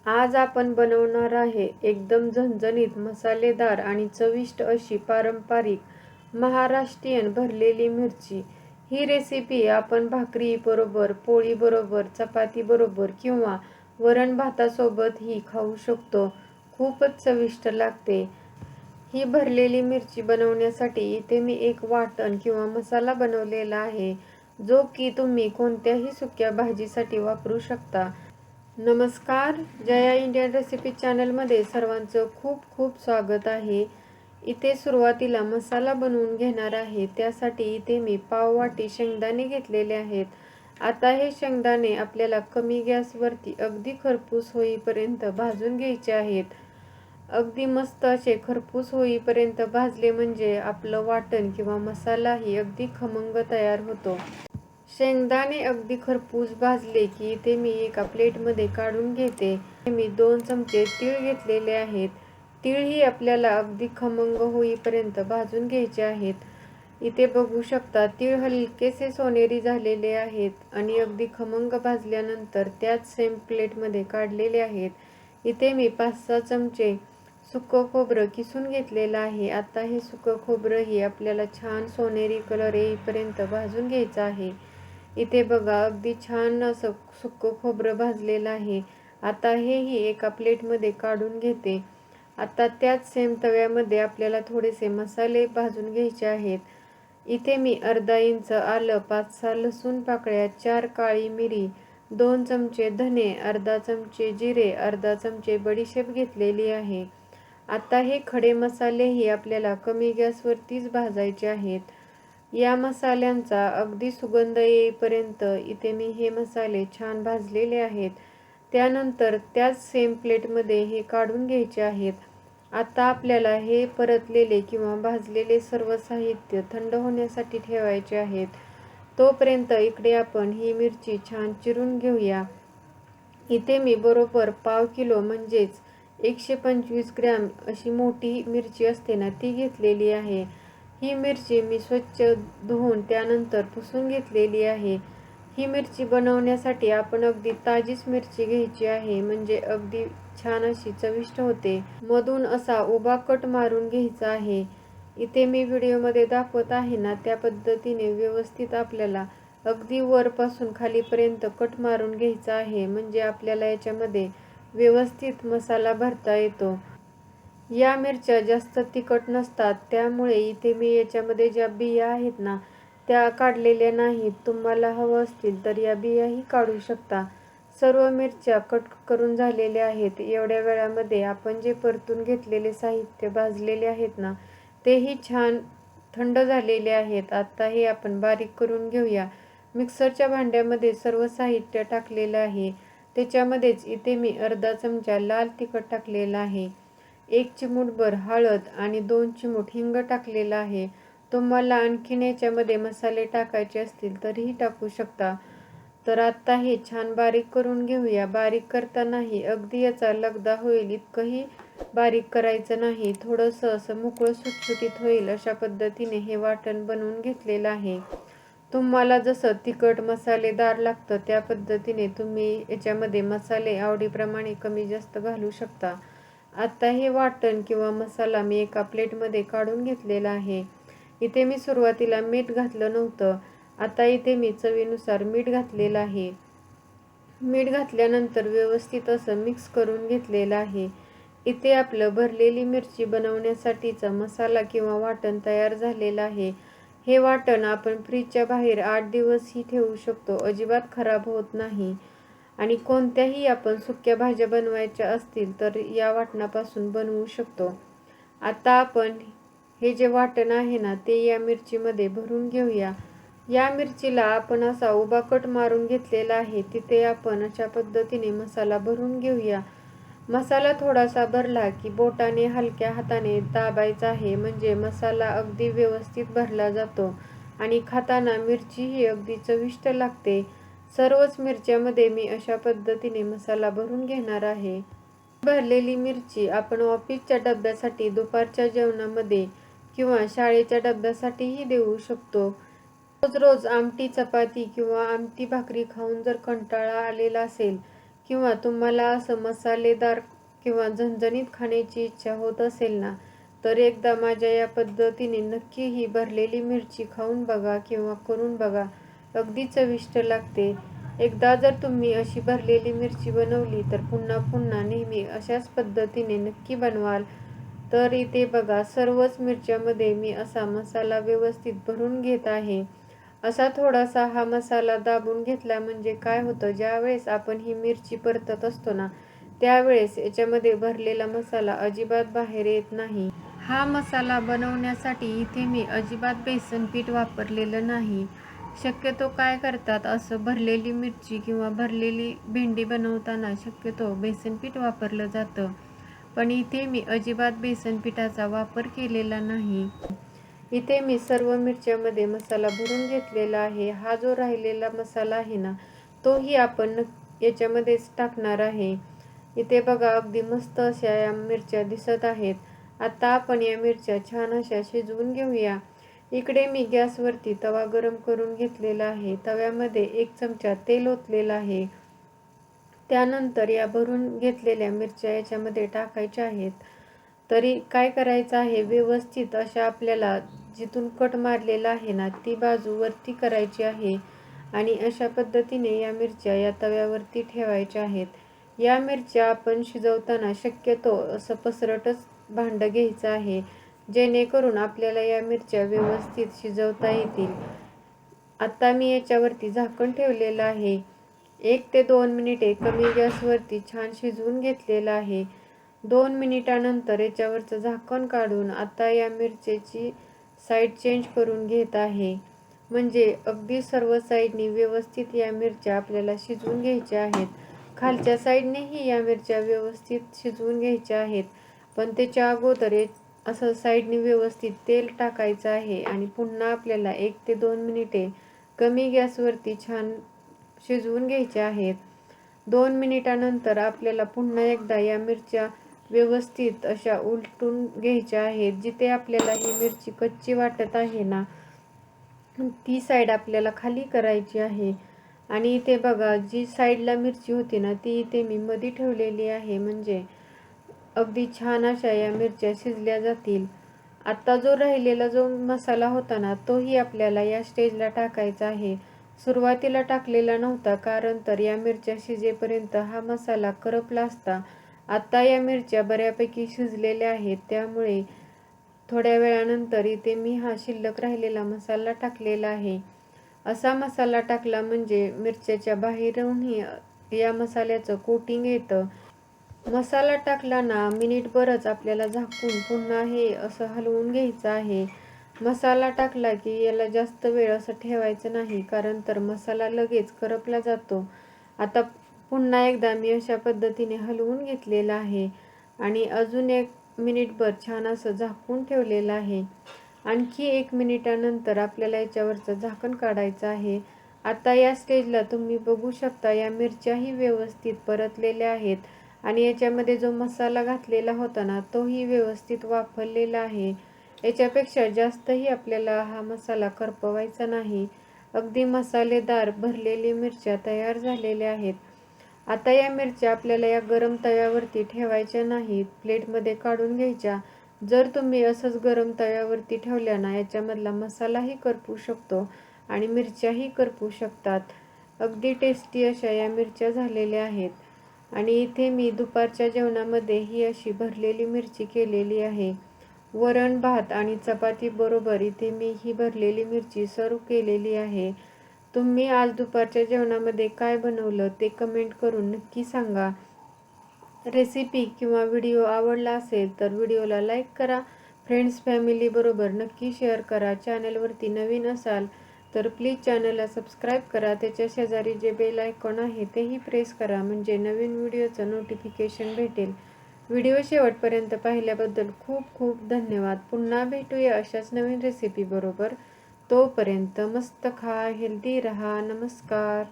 आज आपण बनवणार आहे एकदम झणझणीत, मसालेदार आणि चविष्ट अशी पारंपरिक महाराष्ट्रीयन भरलेली मिरची. ही रेसिपी आपण भाकरी बरोबर, पोळी बरोबर, चपाती बरोबर किंवा वरण भातासोबतही खाऊ शकतो. खूपच चविष्ट लागते. ही भरलेली मिरची बनवण्यासाठी इथे मी एक वाटण किंवा मसाला बनवलेला आहे, जो की तुम्ही कोणत्याही सुक्या भाजीसाठी वापरू शकता. नमस्कार, जया इंडियन रेसिपी चॅनलमध्ये सर्वांचं खूप खूप स्वागत आहे. इथे सुरुवातीला मसाला बनवून घेणार आहे. त्यासाठी इथे मी पाव वाटी शेंगदाणे घेतलेले आहेत. आता हे शेंगदाणे आपल्याला कमी गॅसवरती अगदी खरपूस होईपर्यंत भाजून घ्यायचे आहेत. अगदी मस्त असे खरपूस होईपर्यंत भाजले म्हणजे आपलं वाटण किंवा मसालाही अगदी खमंग तयार होतो. शेंगदाणे अगदी खरपूस भाजले की इथे मी एका प्लेटमध्ये काढून घेते. मी 2 चमचे तीळ घेतलेले आहेत. तीळही आपल्याला अगदी खमंग होईपर्यंत भाजून घ्यायचे आहेत. इथे बघू शकता तीळ हलकेसे सोनेरी झालेले आहेत आणि अगदी खमंग भाजल्यानंतर त्याच सेम प्लेटमध्ये काढलेले आहेत. इथे मी 5-6 चमचे सुकं खोबरं किसून घेतलेलं आहे. आता हे सुकं खोबरंही आपल्याला छान सोनेरी कलर येईपर्यंत भाजून घ्यायचं आहे. इथे बघा अगदी छान असं सुकं खोबरं भाजलेलं आहे. आता हेही एका प्लेटमध्ये काढून घेते. आता त्याच सेम तव्यामध्ये आपल्याला थोडेसे मसाले भाजून घ्यायचे आहेत. इथे मी अर्धा इंच आलं, 5-6 लसूण पाकळ्या, 4 काळी मिरी, 2 चमचे धने, अर्धा चमचे जिरे, अर्धा चमचे बडीशेप घेतलेली आहे. आता हे खडे मसालेही आपल्याला कमी गॅसवरतीच भाजायचे आहेत. या मसाल्यांचा अगदी सुगंध येईपर्यंत इथे मी हे मसाले छान भाजलेले आहेत. त्यानंतर त्याच सेम प्लेटमध्ये हे काढून घ्यायचे आहेत. आता आपल्याला हे परतलेले किंवा भाजलेले सर्व साहित्य थंड होण्यासाठी ठेवायचे आहेत. तोपर्यंत इकडे आपण ही मिरची छान चिरून घेऊया. इथे मी बरोबर पाव किलो म्हणजेच 125 ग्रॅम अशी मोठी मिरची असते ना, ती घेतलेली आहे. ही मिरची मी स्वच्छ धुवून त्यानंतर पुसून घेतलेली आहे. ही मिरची बनवण्यासाठी आपण अगदी ताजीच मिरची घ्यायची आहे, म्हणजे अगदी छान अशी चविष्ट होते. मधून असा उभा कट मारून घ्यायचा आहे. इथे मी व्हिडिओमध्ये दाखवत आहे ना, त्या पद्धतीने व्यवस्थित आपल्याला अगदी वरपासून खालीपर्यंत कट मारून घ्यायचा आहे, म्हणजे आपल्याला याच्यामध्ये व्यवस्थित मसाला भरता येतो. या मिरच्या जास्त तिखट नसतात, त्यामुळे इथे मी याच्यामध्ये ज्या बिया आहेत ना, त्या काढलेल्या नाहीत. तुम्हाला हवं असतील तर या बियाही काढू शकता. सर्व मिरच्या कट करून झालेल्या आहेत. एवढ्या वेळामध्ये आपण जे परतून घेतलेले साहित्य भाजलेले आहेत ना, तेही छान थंड झालेले आहेत. आता हे आपण बारीक करून घेऊया. मिक्सरच्या भांड्यामध्ये सर्व साहित्य टाकलेलं आहे. त्याच्यामध्येच इथे मी अर्धा चमचा लाल तिखट टाकलेला आहे, 1 चिमूटभर हळद आणि 2 चिमूट हिंग टाकलेला आहे. तुम्हाला आणखीन याच्यामध्ये मसाले टाकायचे असतील तरीही टाकू शकता. तर आता हे छान बारीक करून घेऊया. बारीक करतानाही अगदी याचा लगदा होईल इतकंही बारीक करायचं नाही. थोडंसं असं मोकळं सुटसुटीत होईल अशा पद्धतीने हे वाटण बनवून घेतलेलं आहे. तुम्हाला जसं तिखट मसालेदार लागतं त्या पद्धतीने तुम्ही याच्यामध्ये मसाले आवडीप्रमाणे कमी जास्त घालू शकता. आता हे वाटण किंवा मसाला मी एका प्लेटमध्ये काढून घेतलेला आहे. इथे मी सुरुवातीला मीठ घातलं नव्हतं. आता इथे मी चवीनुसार मीठ घातलेलं आहे. मीठ घातल्यानंतर व्यवस्थित असं मिक्स करून घेतलेलं आहे. इथे आपलं भरलेली मिरची बनवण्यासाठीचा मसाला किंवा वाटण तयार झालेलं आहे. हे वाटण आपण फ्रीजच्या बाहेर 8 दिवसही ठेवू शकतो. अजिबात खराब होत नाही. आणि कोणत्याही आपण सुक्या भाज्या बनवायच्या असतील तर या वाटणापासून बनवू शकतो. आता आपण हे जे वाटण आहे ना, ते या मिरचीमध्ये भरून घेऊया. या मिरचीला आपण असा उभा कट मारून घेतलेला आहे. तिथे आपण अशा पद्धतीने मसाला भरून घेऊया. मसाला थोडासा भरला की बोटाने हलक्या हाताने दाबायचा आहे, म्हणजे मसाला अगदी व्यवस्थित भरला जातो आणि खाताना मिरची ही अगदी चविष्ट लागते. सर्वच मिरच्यामध्ये मी अशा पद्धतीने मसाला भरून घेणार आहे. भरलेली मिरची आपण ऑफिसच्या डब्यासाठी, दुपारच्या जेवणामध्ये किंवा शाळेच्या डब्यासाठीही देऊ शकतो. रोज रोज आमटी चपाती किंवा आमटी भाकरी खाऊन जर कंटाळा आलेला असेल किंवा तुम्हाला असं मसालेदार किंवा झणझणीत खाण्याची इच्छा होत असेल ना, तर एकदा माझ्या या पद्धतीने नक्की ही भरलेली मिरची खाऊन बघा किंवा करून बघा. अगदी चविष्ट लागते. एकदा जर तुम्ही अशी भरलेली मिरची बनवली तर पुन्हा पुन्हा नेहमी अशाच पद्धतीने नक्की बनवाल. तर इथे बघा, सर्वच मिरच्यामध्ये मी असा मसाला व्यवस्थित भरून घेत आहे. असा थोडासा हा मसाला दाबून घेतला म्हणजे काय होतं, ज्यावेळेस आपण ही मिरची परतत असतो ना, त्यावेळेस याच्यामध्ये भरलेला मसाला अजिबात बाहेर येत नाही. हा मसाला बनवण्यासाठी इथे मी अजिबात बेसन पीठ वापरलेलं नाही. शक्यतो काय करतात, असं भरलेली मिरची किंवा भरलेली भेंडी बनवताना शक्यतो बेसन पीठ वापरलं जातं. पण इथे मी अजिबात बेसन पिठाचा वापर केलेला नाही. इथे मी सर्व मिरच्यामध्ये मसाला भरून घेतलेला आहे. हा जो राहिलेला मसाला आहे ना, तोही आपण याच्यामध्येच टाकणार आहे. इथे बघा, अगदी मस्त अशा या मिरच्या दिसत आहेत. आता आपण या मिरच्या छान अशा शिजवून घेऊया. इकडे मी गॅसवरती तवा गरम करून घेतलेला आहे. तव्यामध्ये 1 चमचा तेल ओतलेलं आहे. त्यानंतर या भरून घेतलेल्या मिरच्या याच्यामध्ये टाकायच्या आहेत. तरी काय करायचं आहे, व्यवस्थित अशा आपल्याला जिथून कट मारलेला आहे ना, ती बाजू वरती करायची आहे आणि अशा पद्धतीने या मिरच्या या तव्यावरती ठेवायच्या आहेत. या मिरच्या आपण शिजवताना शक्यतो असं पसरटच भांडं घ्यायचं आहे, जेणेकरून आपल्याला या मिरच्या व्यवस्थित शिजवता येतील. आता मी याच्यावरती झाकण ठेवलेलं आहे. 1 ते 2 मिनिटे कमी गॅसवरती छान शिजवून घेतलेलं आहे. 2 मिनिटानंतर याच्यावरचं झाकण काढून आता या मिरचीची साईड चेंज करून घेत आहे. म्हणजे अगदी सर्व साईडनी व्यवस्थित या मिरच्या आपल्याला शिजवून घ्यायच्या आहेत. खालच्या साईडनेही या मिरच्या व्यवस्थित शिजवून घ्यायच्या आहेत. पण त्याच्या अगोदर असं साईडने व्यवस्थित तेल टाकायचं आहे आणि पुन्हा आपल्याला 1 ते 2 मिनिटे कमी गॅसवरती छान शिजवून घ्यायच्या आहेत. 2 मिनिटानंतर आपल्याला पुन्हा एकदा या मिरच्या व्यवस्थित अशा उलटून घ्यायच्या आहेत. जिथे आपल्याला ही मिरची कच्ची वाटत आहे ना, ती साईड आपल्याला खाली करायची आहे. आणि इथे बघा, जी साईडला मिरची होती ना, ती इथे मी मध्ये ठेवलेली आहे, म्हणजे अगदी छान अशा या मिरच्या शिजल्या जातील. आता जो राहिलेला जो मसाला होता ना, तोही आपल्याला या स्टेजला टाकायचा आहे. सुरुवातीला टाकलेला नव्हता, कारण तर या मिरच्या शिजेपर्यंत हा मसाला करपला असता. आता या मिरच्या बऱ्यापैकी शिजलेल्या आहेत, त्यामुळे थोड्या वेळानंतर इथे मी हा शिल्लक राहिलेला मसाला टाकलेला आहे. असा मसाला टाकला म्हणजे मिरच्याच्या बाहेरूनही या मसाल्याचं कोटिंग येतं. मसाला टाकला ना, मिनिटभरच आपल्याला झाकून पुन्हा हे असं हलवून घ्यायचं आहे. मसाला टाकला की याला जास्त वेळ असं ठेवायचं नाही, कारण तर मसाला लगेच करपला जातो. आता पुन्हा एकदा मी अशा पद्धतीने हलवून घेतलेलं आहे आणि अजून 1 मिनिटभर छान असं झाकून ठेवलेलं आहे. आणखी 1 मिनिटानंतर आपल्याला याच्यावरचं झाकण काढायचं आहे. आता या स्टेजला तुम्ही बघू शकता, या मिरच्याही व्यवस्थित परतलेल्या आहेत आणि याच्यामध्ये जो मसाला घातलेला होता ना, तोही व्यवस्थित वाफलेला आहे. याच्यापेक्षा जास्तही आपल्याला हा मसाला करपवायचा नाही. अगदी मसालेदार भरलेली मिरच्या तयार झालेल्या आहेत. आता या मिरच्या आपल्याला या गरम तव्यावरती ठेवायच्या नाहीत, प्लेटमध्ये काढून घ्यायच्या. जर तुम्ही असंच गरम तव्यावरती ठेवल्या ना, याच्यामधला मसालाही करपू शकतो आणि मिरच्याही करपू शकतात. अगदी टेस्टी अशा या मिरच्या झालेल्या आहेत. आणि इथे मी दुपारच्या जेवणामध्ये ही अशी भरलेली मिरची केलेली आहे. वरण भात आणि चपाती बरोबर इथे मी ही भरलेली मिरची सर्व केलेली आहे. तुम्ही आज दुपारच्या जेवणामध्ये काय बनवलं ते कमेंट करून नक्की सांगा. रेसिपी किंवा व्हिडिओ आवडला असेल तर व्हिडिओला लाईक करा. फ्रेंड्स फॅमिली बरोबर नक्की शेअर करा. चॅनलवरती नवीन असाल तर प्लीज चॅनलला सबस्क्राईब करा. त्याच्या शेजारी जे बेल आयकॉन आहे तेही प्रेस करा, म्हणजे नवीन व्हिडिओचं नोटिफिकेशन भेटेल. व्हिडिओ शेवटपर्यंत पाहिल्याबद्दल खूप खूप धन्यवाद. पुन्हा भेटूया अशाच नवीन रेसिपी बरोबर. तोपर्यंत मस्त खा, हेल्दी रहा. नमस्कार.